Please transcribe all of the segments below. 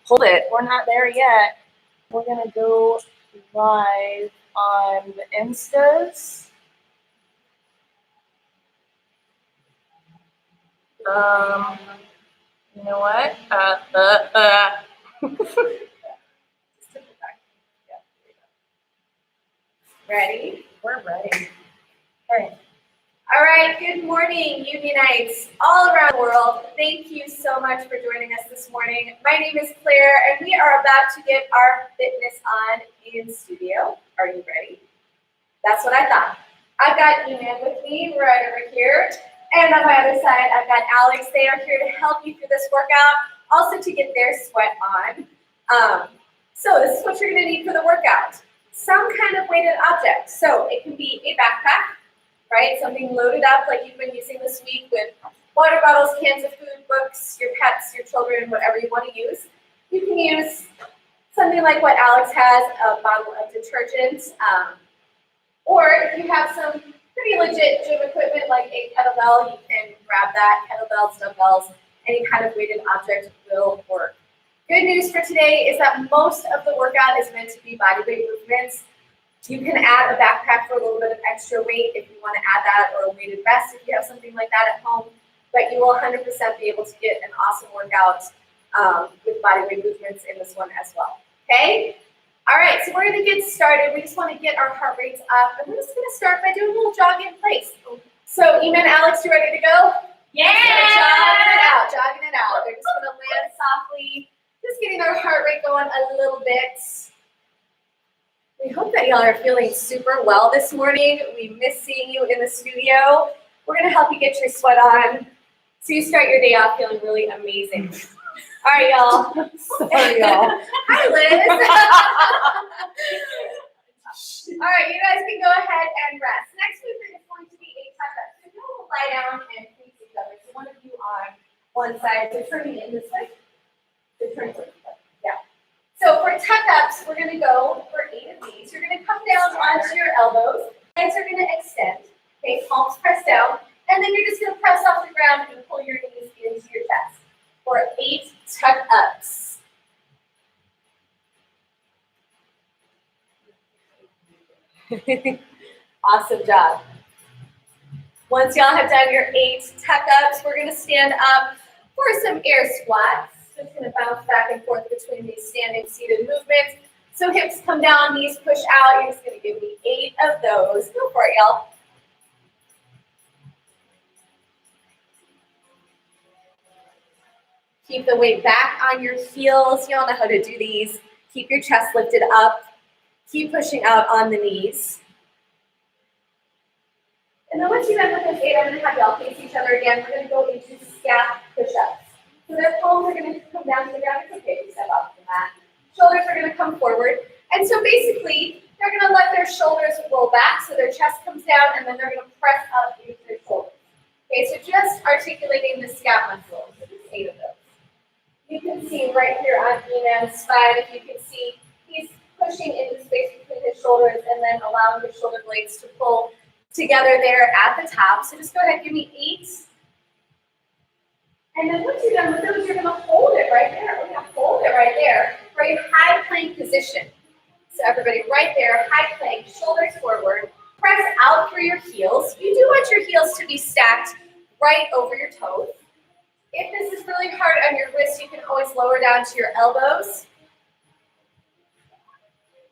hold it, we're not there yet. We're gonna go live on the Instas. You know what? Ready? We're ready. Okay. All right, good morning, Unionites all around the world. Thank you so much for joining us this morning. My name is Claire, and we are about to get our fitness on in studio. Are you ready? That's what I thought. I've got Eman with me right over here, and on my other side, I've got Alex. They are here to help you through this workout, also to get their sweat on. So this is what you're going to need for the workout. Some kind of weighted object. So it can be a backpack, right? Something loaded up like you've been using this week with water bottles, cans of food, books, your pets, your children, whatever you want to use. You can use something like what Alex has, a bottle of detergent. Or if you have some pretty legit gym equipment like a kettlebell, you can grab that, kettlebells, dumbbells, any kind of weighted object will work. Good news for today is that most of the workout is meant to be body weight movements. You can add a backpack for a little bit of extra weight if you want to add that, or a weighted vest if you have something like that at home. But you will 100% be able to get an awesome workout with body weight movements in this one as well. Okay? All right, so we're going to get started. We just want to get our heart rates up. And we're just going to start by doing a little jog in place. So, Eman, Alex, you ready to go? Yeah! Jogging it out. They're just going to land softly, just getting our heart rate going a little bit. We hope that y'all are feeling super well this morning. We miss seeing you in the studio. We're going to help you get your sweat on so you start your day off feeling really amazing. All right, y'all. Sorry, y'all. Hi, Liz. All right, you guys can go ahead and rest. Next movement is going to be a tuck-up. So you'll lie down and face each other. So one of you on one side. So turning in this way. So turn to the other. Yeah. So for tuck-ups, we're going to go for 8 of these. You're going to come down onto your elbows. Legs are going to extend. Okay, palms press down. And then you're just going to press off the ground and pull your knees into your chest. For 8 tuck-ups. Awesome job. Once y'all have done your 8 tuck-ups, we're going to stand up for some air squats. Just going to bounce back and forth between these standing seated movements. So hips come down, knees push out. You're just going to give me 8 of those. Go for it, y'all. Keep the weight back on your heels. You all know how to do these. Keep your chest lifted up. Keep pushing out on the knees. And then once you're done with this 8, I'm going to have y'all face each other again. We're going to go into scap push-ups. So their palms are going to come down to the ground. It's okay to step off the mat. Shoulders are going to come forward. And so basically, they're going to let their shoulders roll back so their chest comes down, and then they're going to press up into their shoulders. Okay, so just articulating the scap muscles. So just 8 of those. You can see right here on Eman's spine, if you can see, he's pushing into space between his shoulders and then allowing his shoulder blades to pull together there at the top. So just go ahead and give me 8. And then once you're done with those, you're going to hold it right there. We're going to hold it right there for a high plank position. So everybody right there, high plank, shoulders forward, press out through your heels. You do want your heels to be stacked right over your toes. If this is really hard on your wrists, you can always lower down to your elbows.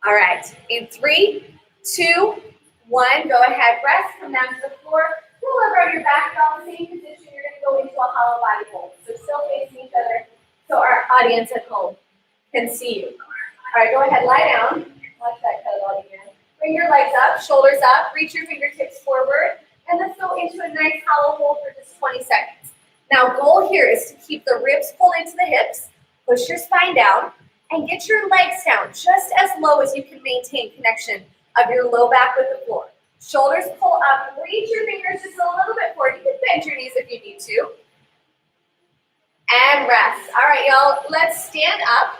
All right, in 3, 2, 1, go ahead, rest, come down to the floor, roll over on your back, all the same position, you're going to go into a hollow body hold. So still facing each other so our audience at home can see you. All right, go ahead, lie down. Watch that kettlebell again. Bring your legs up, shoulders up, reach your fingertips forward, and let's go into a nice hollow hold for just 20 seconds. Now, goal here is to keep the ribs pulled into the hips, push your spine down, and get your legs down just as low as you can maintain connection of your low back with the floor. Shoulders pull up, reach your fingers just a little bit forward. You can bend your knees if you need to. And rest. All right, y'all, let's stand up.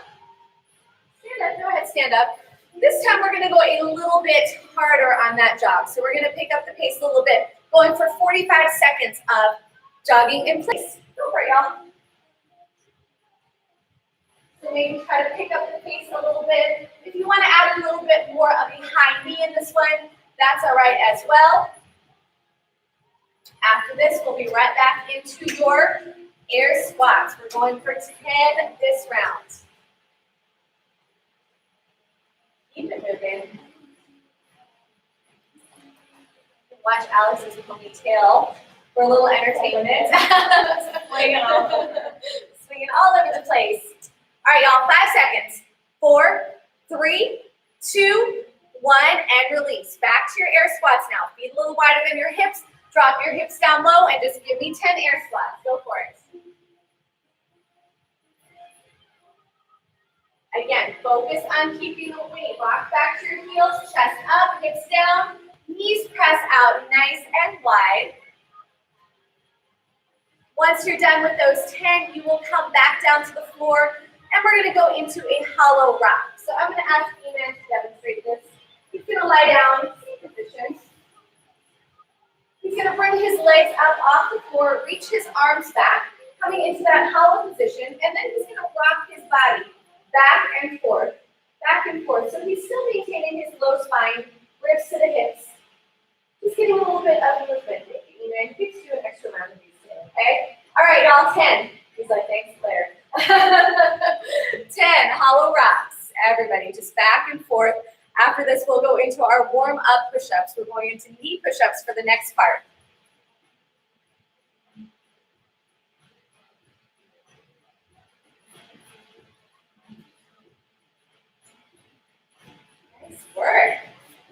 Stand up, go ahead, stand up. This time we're gonna go a little bit harder on that jog. So we're gonna pick up the pace a little bit, going for 45 seconds of jogging in place. Go for it, y'all. So So maybe try to pick up the pace a little bit. If you want to add a little bit more of a high knee in this one, that's all right as well. After this, we'll be right back into your air squats. We're going for 10 this round. Keep it moving. Watch Alex's ponytail for a little entertainment. Swinging all over the place. All right, y'all, 5 seconds. 4, 3, 2, 1, and release. Back to your air squats now. Feet a little wider than your hips. Drop your hips down low and just give me 10 air squats. Go for it. Again, focus on keeping the weight. Rock back to your heels, chest up, hips down, knees press out nice and wide. Once you're done with those 10, you will come back down to the floor, and we're going to go into a hollow rock. So I'm going to ask Eman to demonstrate this. He's going to lie down, same position. He's going to bring his legs up off the floor, reach his arms back, coming into that hollow position, and then he's going to rock his body back and forth, back and forth. So he's still maintaining his low spine, ribs to the hips. He's getting a little bit of movement. Thank you, Eman. You get to do an extra round of these today, okay? All right, y'all, 10. He's like, thanks, Claire. 10 hollow rocks. Everybody, just back and forth. After this, we'll go into our warm-up push-ups. We're going into knee push-ups for the next part. Nice work.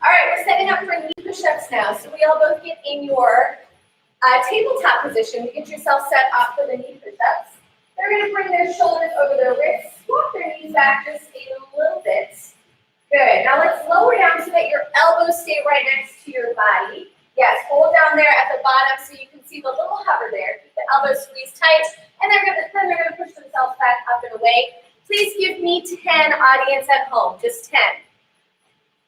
All right, we're setting up for knee push-ups now. So we all both get in your tabletop position to get yourself set up for the knee push-ups. They're going to bring their shoulders over their wrists, squat their knees back just a little bit. Good. Now let's lower down so that your elbows stay right next to your body. Yes, hold down there at the bottom so you can see the little hover there. Keep the elbows squeezed tight, and then they're going to push themselves back up and away. Please give me 10, audience at home, just 10.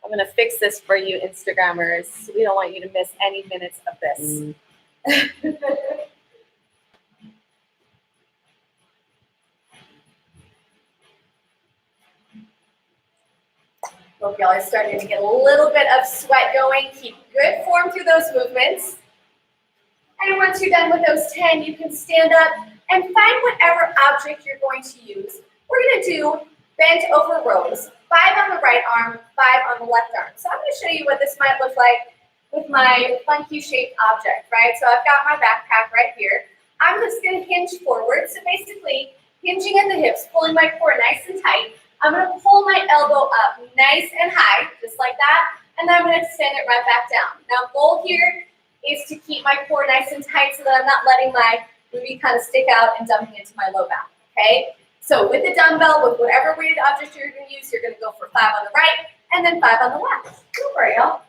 I'm going to fix this for you Instagrammers. We don't want you to miss any minutes of this. Hope y'all are starting to get a little bit of sweat going. Keep good form through those movements. And once you're done with those 10, you can stand up and find whatever object you're going to use. We're going to do bent over rows. 5 on the right arm, 5 on the left arm. So I'm going to show you what this might look like with my funky shaped object, right? So I've got my backpack right here. I'm just going to hinge forward. So basically, hinging at the hips, pulling my core nice and tight. I'm going to pull my elbow up nice and high, just like that, and then I'm going to extend it right back down. Now, goal here is to keep my core nice and tight so that I'm not letting my booty kind of stick out and dumping into my low back, okay? So with the dumbbell, with whatever weighted object you're going to use, you're going to go for 5 on the right and then 5 on the left. Go for it, y'all.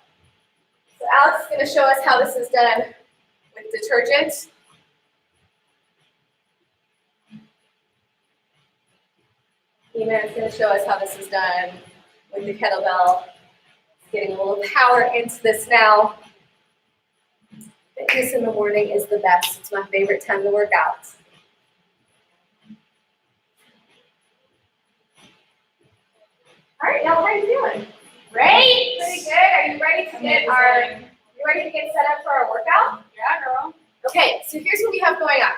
So Alex is going to show us how this is done with detergent. Eman is going to show us how this is done with the kettlebell. Getting a little power into this now. Fitness in the morning is the best. It's my favorite time to work out. All right, y'all, how are you feeling? Great. Pretty good. Are you ready to get set up for our workout? Yeah, girl. Okay, so here's what we have going on.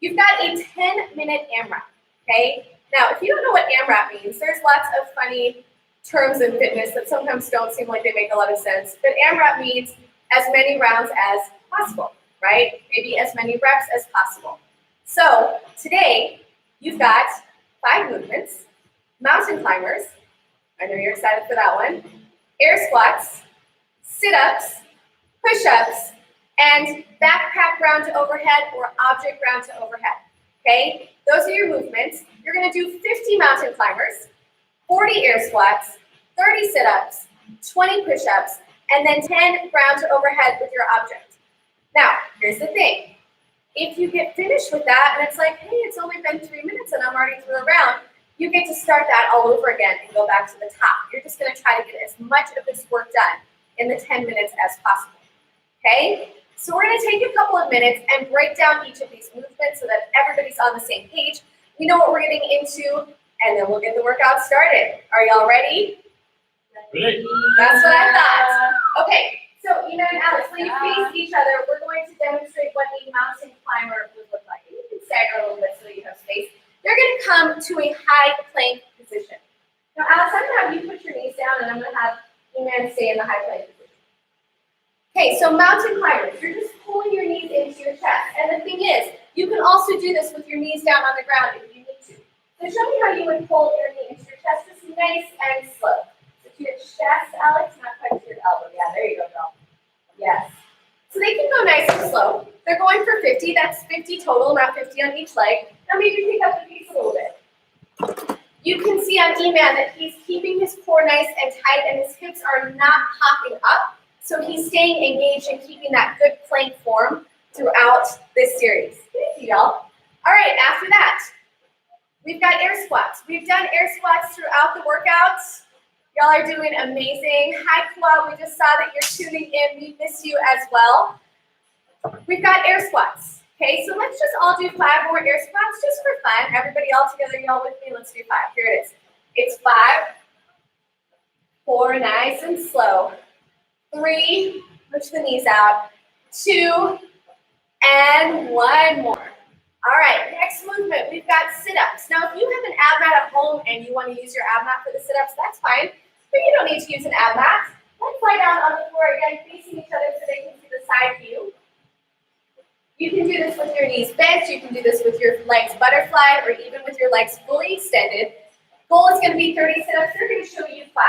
You've got a 10-minute AMRAP, okay? Now, if you don't know what AMRAP means, there's lots of funny terms in fitness that sometimes don't seem like they make a lot of sense. But AMRAP means as many rounds as possible, right? Maybe as many reps as possible. So today, you've got 5 movements: mountain climbers, I know you're excited for that one, air squats, sit-ups, push-ups, and backpack round to overhead or object round to overhead, okay? Those are your movements. You're gonna do 50 mountain climbers, 40 air squats, 30 sit-ups, 20 push-ups, and then 10 round to overhead with your object. Now, here's the thing. If you get finished with that and it's like, hey, it's only been 3 minutes and I'm already through a round, you get to start that all over again and go back to the top. You're just gonna try to get as much of this work done in the 10 minutes as possible, okay? So we're gonna take a couple of minutes and break down each of these movements so that everybody's on the same page. We know what we're getting into. and then we'll get the workout started. Are y'all ready? Ready. That's what I thought. Okay, so Ina and Alex, when you face each other, we're going to demonstrate what a mountain climber would look like. And you can stagger a little bit so you have space. They're going to come to a high plank position. Now, Alex, I'm going to have you put your knees down, and I'm going to have Ina stay in the high plank position. Okay, so mountain climbers, you're just pulling your knees into your chest. And the thing is, you can also do this with your knees down on the ground if you need to. So show me how you would pull your knee into your chest, just nice and slow. So to your chest, Alex, not quite to your elbow. Yeah, there you go, girl. Yes. So they can go nice and slow. They're going for 50. That's 50 total, not 50 on each leg. Now maybe pick up the pace a little bit. You can see on E-Man that he's keeping his core nice and tight, and his hips are not popping up. So he's staying engaged and keeping that good plank form throughout this series. Thank you, y'all. All right, after that, we've got air squats. We've done air squats throughout the workouts. Y'all are doing amazing. Hi, Kwa, we just saw that you're tuning in. We miss you as well. We've got air squats. Okay, so let's just all do 5 more air squats just for fun. Everybody all together, y'all with me? Let's do 5. Here it is. It's 5, 4, nice and slow. 3, push the knees out. 2, and 1 more. All right, next movement, we've got sit-ups. Now, if you have an ab mat at home and you want to use your ab mat for the sit-ups, that's fine. But you don't need to use an ab mat. Let's lie down on the floor again, facing each other so they can see the side view. You can do this with your knees bent. You can do this with your legs butterflied or even with your legs fully extended. Goal is going to be 30 sit-ups. They're going to show you 5.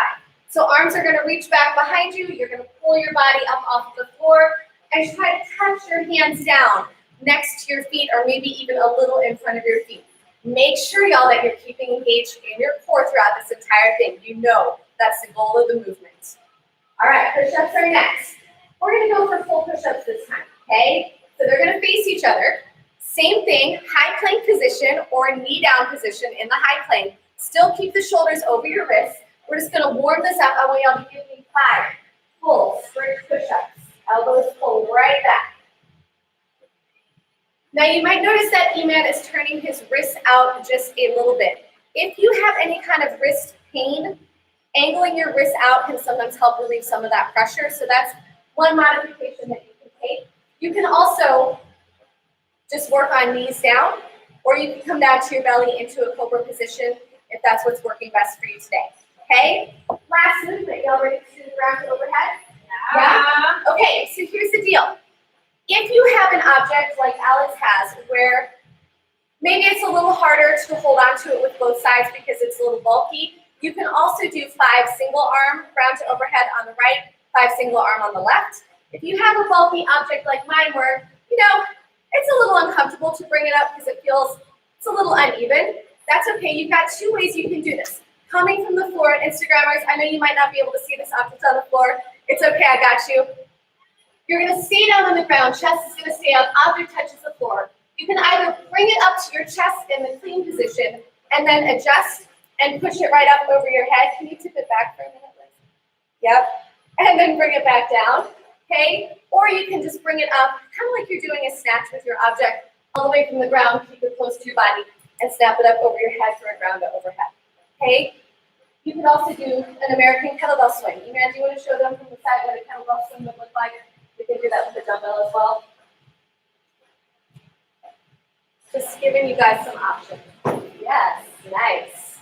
So arms are going to reach back behind you. You're going to pull your body up off the floor and try to touch your hands down next to your feet or maybe even a little in front of your feet. Make sure, y'all, that you're keeping engaged in your core throughout this entire thing. You know that's the goal of the movement. All right, push-ups are next. We're going to go for full push-ups this time, okay? So they're going to face each other. Same thing, high plank position or knee down position in the high plank. Still keep the shoulders over your wrists. We're just going to warm this up. I want y'all to give me 5 full strict push-ups. Elbows pull right back. Now you might notice that E-Man is turning his wrists out just a little bit. If you have any kind of wrist pain, angling your wrists out can sometimes help relieve some of that pressure. So that's one modification that you can take. You can also just work on knees down, or you can come down to your belly into a cobra position if that's what's working best for you today. Okay? Last movement. Y'all ready to do the ground to overhead? Yeah? Okay, so here's the deal. If you have an object like Alex has where maybe it's a little harder to hold on to it with both sides because it's a little bulky, you can also do 5 single arm ground to overhead on the right, 5 single arm on the left. If you have a bulky object like mine where, you know, it's a little uncomfortable to bring it up because it's a little uneven, that's okay. You've got 2 ways you can do this. Coming from the floor, Instagrammers, I know you might not be able to see this object on the floor. It's okay, I got you. You're going to stay down on the ground, chest is going to stay up, object touches the floor. You can either bring it up to your chest in the clean position and then adjust and push it right up over your head. Can you tip it back for a minute, Liz? Yep. And then bring it back down, okay? Or you can just bring it up, kind of like you're doing a snatch with your object, all the way from the ground, keep it close to your body, and snap it up over your head for a ground to overhead, okay? You can also do an American kettlebell swing. Eman, do you want to show them from the side what a kettlebell swing would look like? We can do that with a dumbbell as well. Just giving you guys some options. Yes, nice.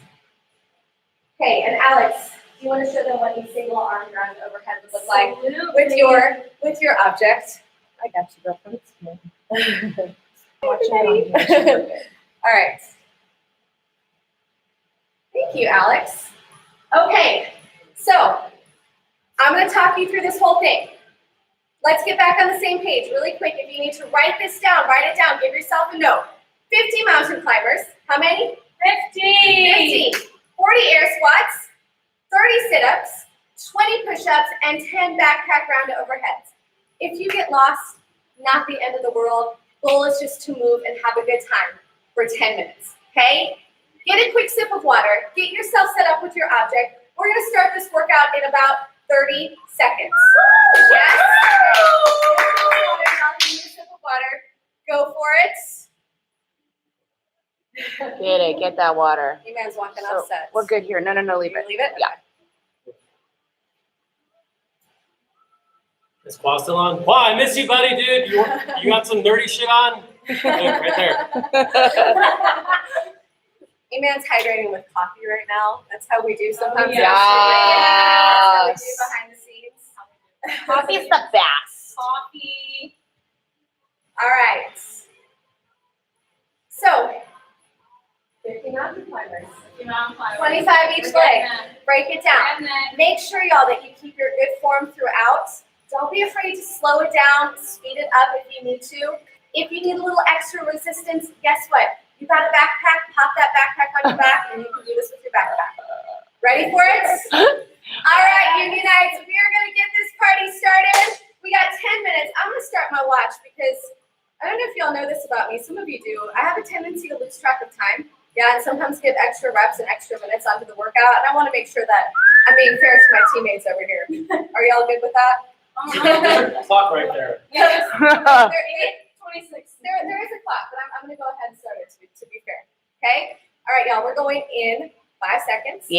Okay, and Alex, do you want to show them what a single arm ground overhead would look like with your object? I got you, girlfriend. All right. Thank you, Alex. Okay, so I'm going to talk you through this whole thing. Let's get back on the same page really quick. If you need to write this down, write it down. Give yourself a note. 50 mountain climbers. How many? 50. 40 air squats, 30 sit-ups, 20 push-ups, and 10 backpack round to overheads. If you get lost, not the end of the world. Goal is just to move and have a good time for 10 minutes, okay? Get a quick sip of water. Get yourself set up with your object. We're going to start this workout in about 30 seconds. Yes? Sip of water. Go for it. Get it. Get that water. E-Man's walking So, upset. we're good here. No, leave You it. leave it? Yeah. Is Qua still on? Qua, I miss you, buddy, dude. You got some nerdy shit on? Look, right there. E-Man's hydrating with coffee right now. That's how we do sometimes. yes. That's how we do Yes. behind the scenes. Coffee's the best. Coffee. All right. So, 50 mountain climbers. 25 each leg. Break it down. And then Make sure, y'all, that you keep your good form throughout. Don't be afraid to slow it down, speed it up if you need to. If you need a little extra resistance, guess what? You got a backpack, pop that backpack on your back, and you can do this with your backpack. Ready for it? All right, Unionites, we are going to get this party started. We got 10 minutes. I'm going to start my watch because I don't know if y'all know this about me. Some of you do. I have a tendency to lose track of time. Yeah, and sometimes give extra reps and extra minutes onto the workout, and I want to make sure that I'm being fair to my teammates over here. Are y'all good with that? Clock right there. Yes. Yeah. There is a clock, but I'm going to go ahead and start it to be fair. Okay? All right, y'all, we're going in 5 seconds.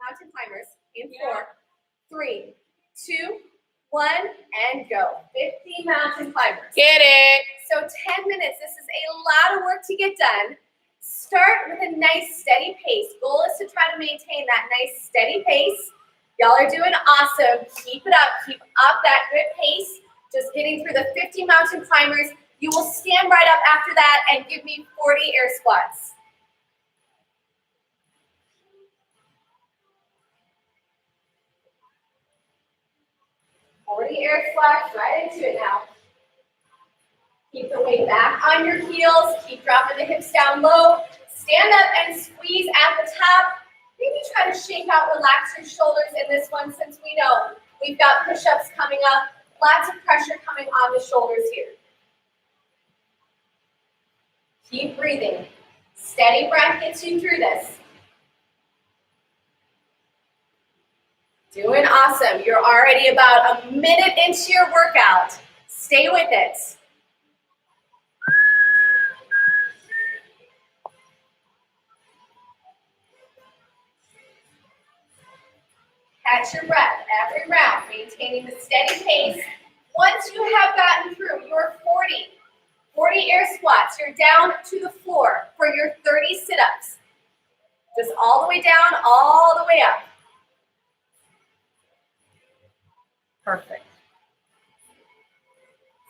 Mountain climbers in 4, 3, 2, 1, and go. 50 mountain climbers. Get it. So 10 minutes. This is a lot of work to get done. Start with a nice steady pace. Goal is to try to maintain that nice steady pace. Y'all are doing awesome. Keep it up. Keep up that good pace. Just getting through the 50 mountain climbers. You will stand right up after that and give me 40 air squats. Air squats, right into it now. Keep the weight back on your heels. Keep dropping the hips down low. Stand up and squeeze at the top. Maybe try to shake out, relax your shoulders in this one since we know we've got push-ups coming up. Lots of pressure coming on the shoulders here. Keep breathing. Steady breath gets you through this. Doing awesome. You're already about a minute into your workout. Stay with it. Catch your breath every round, maintaining the steady pace. Once you have gotten through your 40 air squats, you're down to the floor for your 30 sit-ups. Just all the way down, all the way up. Perfect.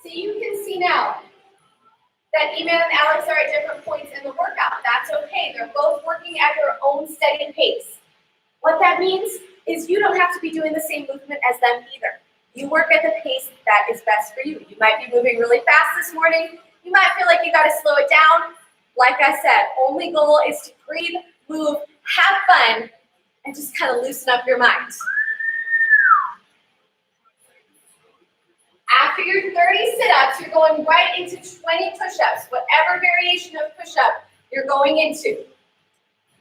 So you can see now that E-Man and Alex are at different points in the workout. That's okay. They're both working at their own steady pace. What that means is you don't have to be doing the same movement as them either. You work at the pace that is best for you. You might be moving really fast this morning. You might feel like you got to slow it down. Like I said, only goal is to breathe, move, have fun, and just kind of loosen up your mind. After your 30 sit-ups, you're going right into 20 push-ups. Whatever variation of push-up you're going into.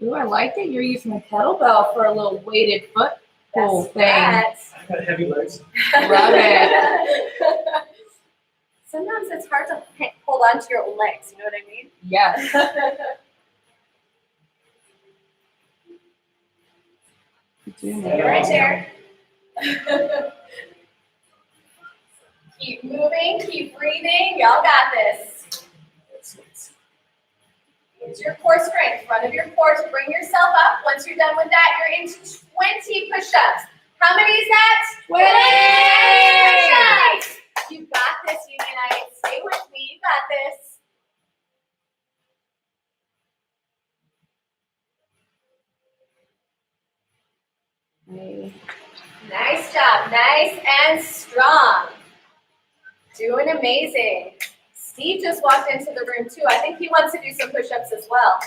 Ooh, I like that you're using a kettlebell for a little weighted foot pull That's thing. that. I got heavy legs. Love it. Sometimes it's hard to hold on to your own legs, you know what I mean? Yes. Stay right there. Keep moving, keep breathing. Y'all got this. Use your core strength, front of your core to bring yourself up. Once you're done with that, you're into 20 push-ups. How many is that? 20 push-ups. You got this, Unionites. Stay with me. You got this. Nice job. Nice and strong. Doing amazing. Steve just walked into the room too. I think he wants to do some push-ups as well.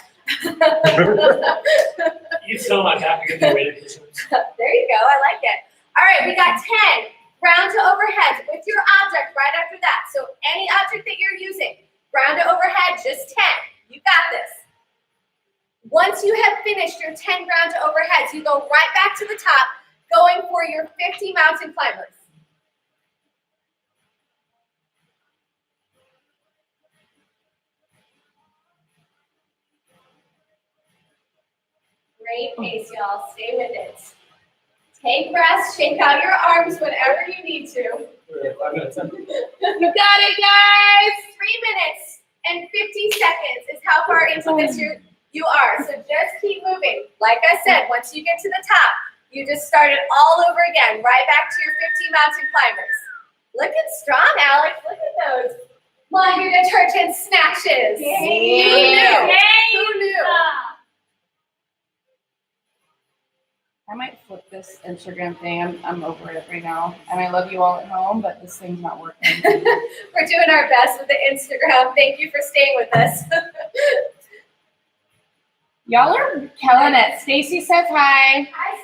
You still not happy to get the weighted push-ups. There you go. I like it. All right, we got 10. Ground to overhead with your object right after that. So any object that you're using, ground to overhead, just 10. You got this. Once you have finished your 10 ground to overheads, you go right back to the top, going for your 50 mountain climbers. Great pace, y'all. Stay with it. Take breaths, shake out your arms whenever you need to. 5 minutes. You got it, guys. 3 minutes and 50 seconds is how far into this you are. So just keep moving. Like I said, once you get to the top, you just start it all over again, right back to your 50 mountain climbers. Looking strong, Alex. Look at those laundry detergent snatches. Who knew? Who knew? I might flip this Instagram thing. I'm over it right now. And I love you all at home, but this thing's not working. We're doing our best with the Instagram. Thank you for staying with us. Y'all are killing it. Stacy says hi. Hi,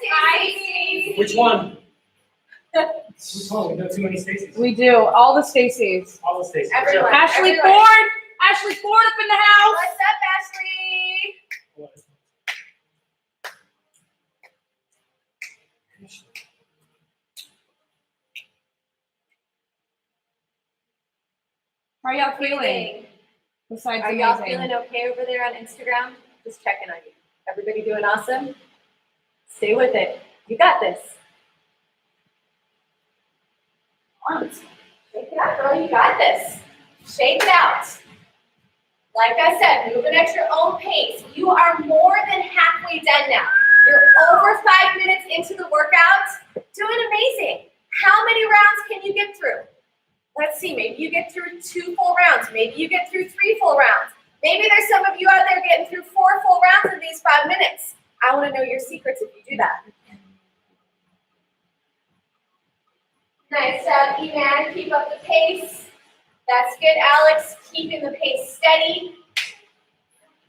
Stacey. Which one? Which one? We know too many Stacy's. We do. All the Stacy's. All the Stacy's. Everyone. Ashley Everyone. Ford. Ashley Ford up in the house. What's up, Ashley? How are y'all feeling? Besides Are y'all amazing. feeling okay over there on Instagram? Just checking on you. Everybody doing awesome? Stay with it. You got this. Come on. Shake it out, girl. You got this. Shake it out. Like I said, moving at your own pace. You are more than halfway done now. You're over 5 minutes into the workout. Doing amazing. How many rounds can you get through? Let's see, maybe you get through 2 full rounds. Maybe you get through 3 full rounds. Maybe there's some of you out there getting through 4 full rounds in these 5 minutes. I want to know your secrets if you do that. Nice job, Eman. Keep up the pace. That's good, Alex. Keeping the pace steady.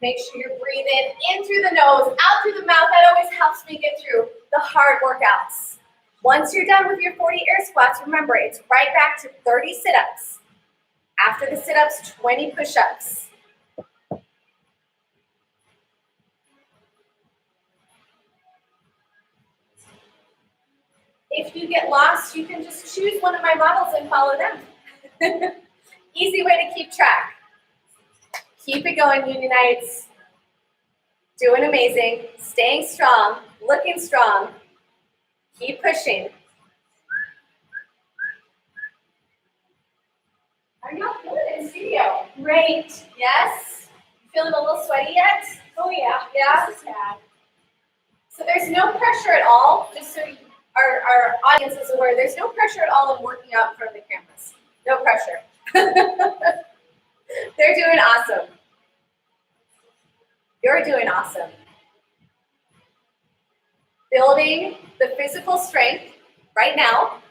Make sure you're breathing in through the nose, out through the mouth. That always helps me get through the hard workouts. Once you're done with your 40 air squats, remember, it's right back to 30 sit-ups. After the sit-ups, 20 push-ups. If you get lost, you can just choose one of my models and follow them. Easy way to keep track. Keep it going, Unionites. Doing amazing, staying strong, looking strong. Keep pushing. Are y'all feeling it in studio? Great. Yes? Feeling a little sweaty yet? Oh yeah. Yeah? So there's no pressure at all, just so our audience is aware, there's no pressure at all in working out in front of the cameras. No pressure. They're doing awesome. You're doing awesome. Building the physical strength right now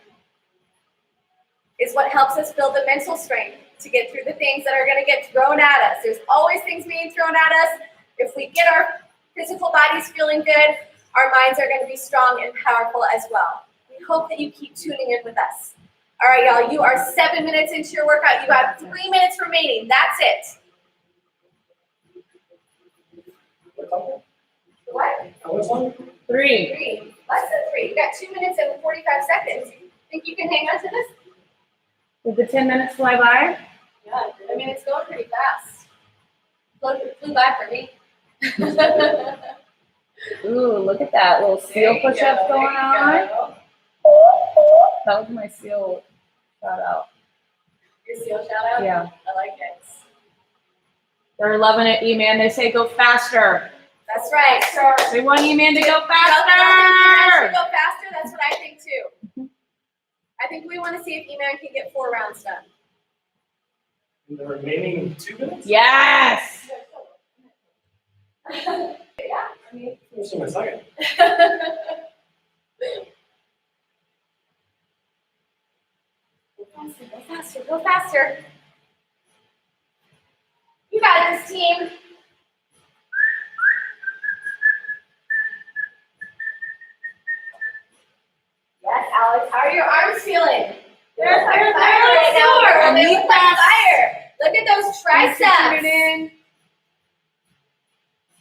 is what helps us build the mental strength to get through the things that are going to get thrown at us. There's always things being thrown at us. If we get our physical bodies feeling good, our minds are going to be strong and powerful as well. We hope that you keep tuning in with us. All right, y'all, you are 7 minutes into your workout. You have 3 minutes remaining. That's it. What? Which one? 3. 3. Less than 3. You got 2 minutes and 45 seconds. Think you can hang on to this? Did the 10 minutes fly by? Yeah, I mean, it's going pretty fast. Flew by for me. Ooh, look at that little seal push-ups going on. That was my seal shout out. Your seal shout out? Yeah. I like it. They're loving it, E-Man. They say go faster. That's right. They want E-Man to go Should faster. go faster. That's what I think too. I think we want to see if E-Man can get 4 rounds done. In the remaining 2 minutes? Yes. Yeah, I mean. Just in a second. Go faster, go faster, go faster. You got this, team. Yes, Alex, how are your arms feeling? They're like fire right now, girl. They look like fire. Look at those triceps.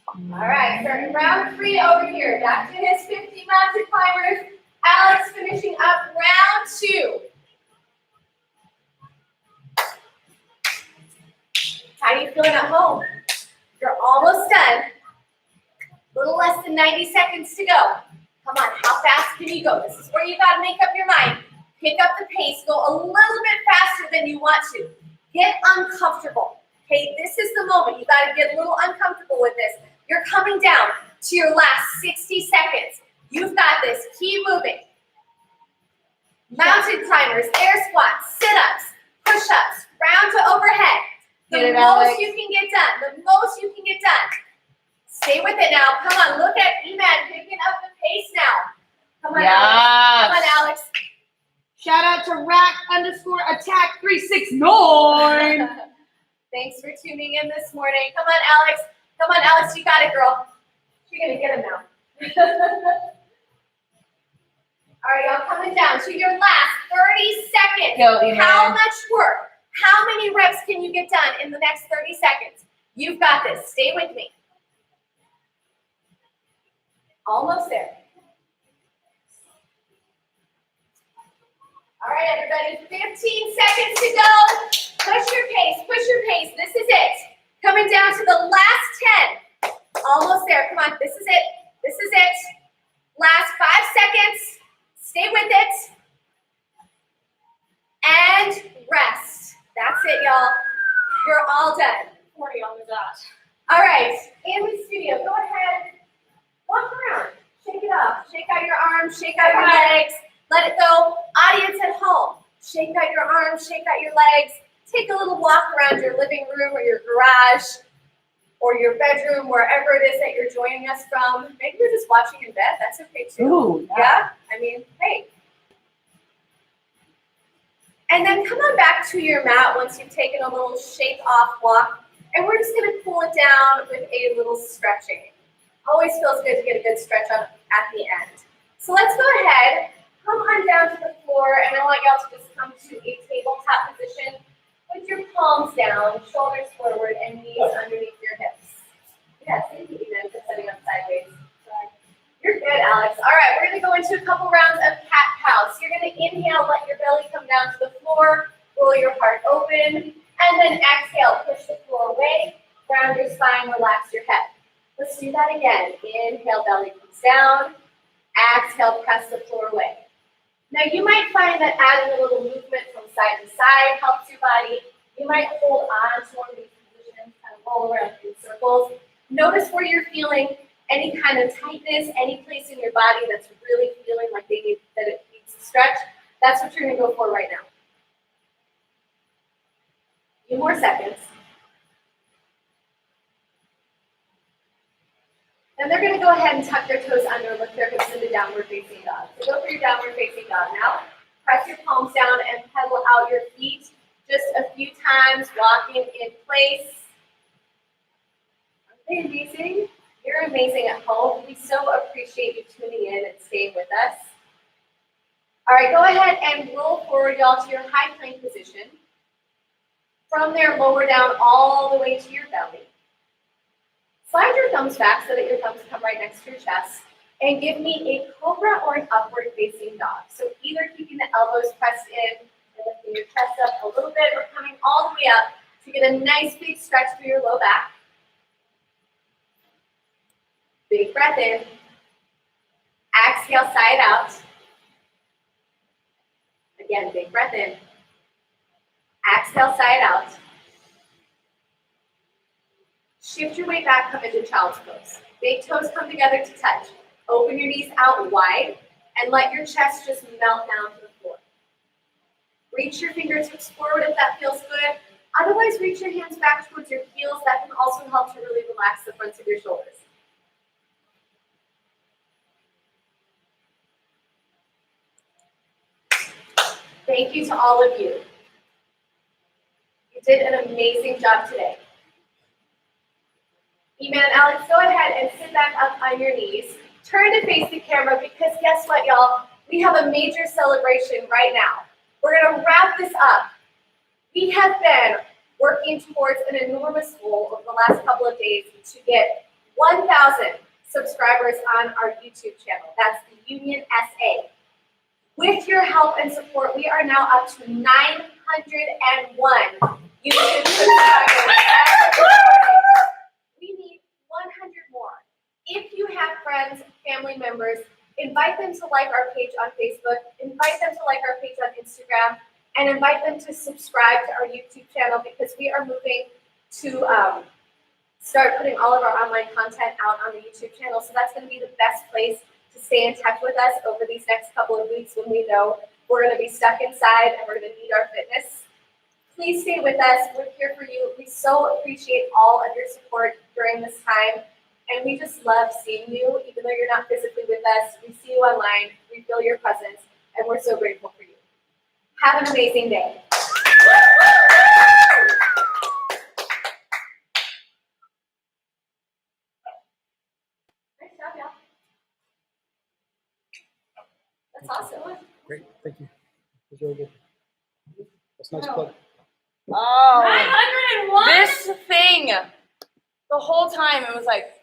All right, starting round 3 over here. Back to his 50 mountain climbers. Alex finishing up round 2. How are you feeling at home? You're almost done. Little less than 90 seconds to go. Come on, how fast can you go? This is where you gotta make up your mind. Pick up the pace, go a little bit faster than you want to. Get uncomfortable, okay? This is the moment. You gotta get a little uncomfortable with this. You're coming down to your last 60 seconds. You've got this, keep moving. Mountain climbers, air squats, sit-ups, push-ups, round to overhead. The Get it, most Alex. you can get done, the most you can get done. Stay with it now. Come on, look at Eman picking up the pace now. Come on, Alex. Come on, Alex. Shout out to rack_attack369. Thanks for tuning in this morning. Come on, Alex. Come on, Alex. You got it, girl. You're going to get him now. All right, y'all coming down to your last 30 seconds. Go, Eman. How much work? How many reps can you get done in the next 30 seconds? You've got this. Stay with me. Almost there. All right, everybody, 15 seconds to go. Push your pace, push your pace. This is it. Coming down to the last 10. Almost there. Come on, this is it. This is it. Last 5 seconds. Stay with it. And rest. That's it, y'all. You're all done. 40 on the dot. All right, in the studio, go ahead. Walk around. Shake it off. Shake out your arms. Shake out your legs. Let it go. Audience at home, shake out your arms, shake out your legs. Take a little walk around your living room or your garage or your bedroom, wherever it is that you're joining us from. Maybe you're just watching in bed. That's okay too. Ooh, Yeah? I mean, hey. And then come on back to your mat once you've taken a little shake off walk. And we're just going to cool it down with a little stretching. Always feels good to get a good stretch on at the end. So let's go ahead. Come on down to the floor, and I want y'all to just come to a tabletop position with your palms down, shoulders forward, and knees underneath your hips. Yes, thank you, Eman, for setting up sideways. You're good, Alex. All right, we're going to go into a couple rounds of cat-cow. So you're going to inhale, let your belly come down to the floor, roll your heart open, and then exhale, push the floor away, round your spine, relax your head. Let's do that again. Inhale, belly comes down. Exhale, press the floor away. Now you might find that adding a little movement from side to side helps your body. You might hold on to one of these positions, kind of roll around in circles. Notice where you're feeling any kind of tightness, any place in your body that's really feeling like it needs to stretch. That's what you're gonna go for right now. A few more seconds. Then they're going to go ahead and tuck their toes under and lift their hips into downward facing dog. So go for your downward facing dog now. Press your palms down and pedal out your feet just a few times, walking in place. Aren't they amazing? You're amazing at home. We so appreciate you tuning in and staying with us. All right, go ahead and roll forward, y'all, to your high plank position. From there, lower down all the way to your belly. Slide your thumbs back so that your thumbs come right next to your chest, and give me a cobra or an upward facing dog. So either keeping the elbows pressed in and lifting your chest up a little bit, or coming all the way up to get a nice big stretch through your low back. Big breath in. Exhale, side out. Again, big breath in. Exhale, side out. Shift your weight back, come into child's pose. Big toes come together to touch. Open your knees out wide and let your chest just melt down to the floor. Reach your fingertips forward if that feels good. Otherwise, reach your hands back towards your heels. That can also help to really relax the fronts of your shoulders. Thank you to all of you. You did an amazing job today. Eman, Alex, go ahead and sit back up on your knees. Turn to face the camera because guess what, y'all? We have a major celebration right now. We're going to wrap this up. We have been working towards an enormous goal over the last couple of days to get 1,000 subscribers on our YouTube channel. That's the Union SA. With your help and support, we are now up to 901 YouTube subscribers. We need 100 more. If you friends, family members, invite them to like our page on Facebook, invite them to like our page on Instagram, and invite them to subscribe to our YouTube channel because we are moving to start putting all of our online content out on the YouTube channel. So that's going to be the best place to stay in touch with us over these next couple of weeks when we know we're going to be stuck inside and we're going to need our fitness. Please stay with us. We're here for you. We so appreciate all of your support during this time. And we just love seeing you, even though you're not physically with us. We see you online. We feel your presence. And we're so grateful for you. Have an amazing day. Nice job, y'all. That's awesome. Great, thank you. It was really good. That's a nice plug. Oh, 901. this thing, the whole time it was like,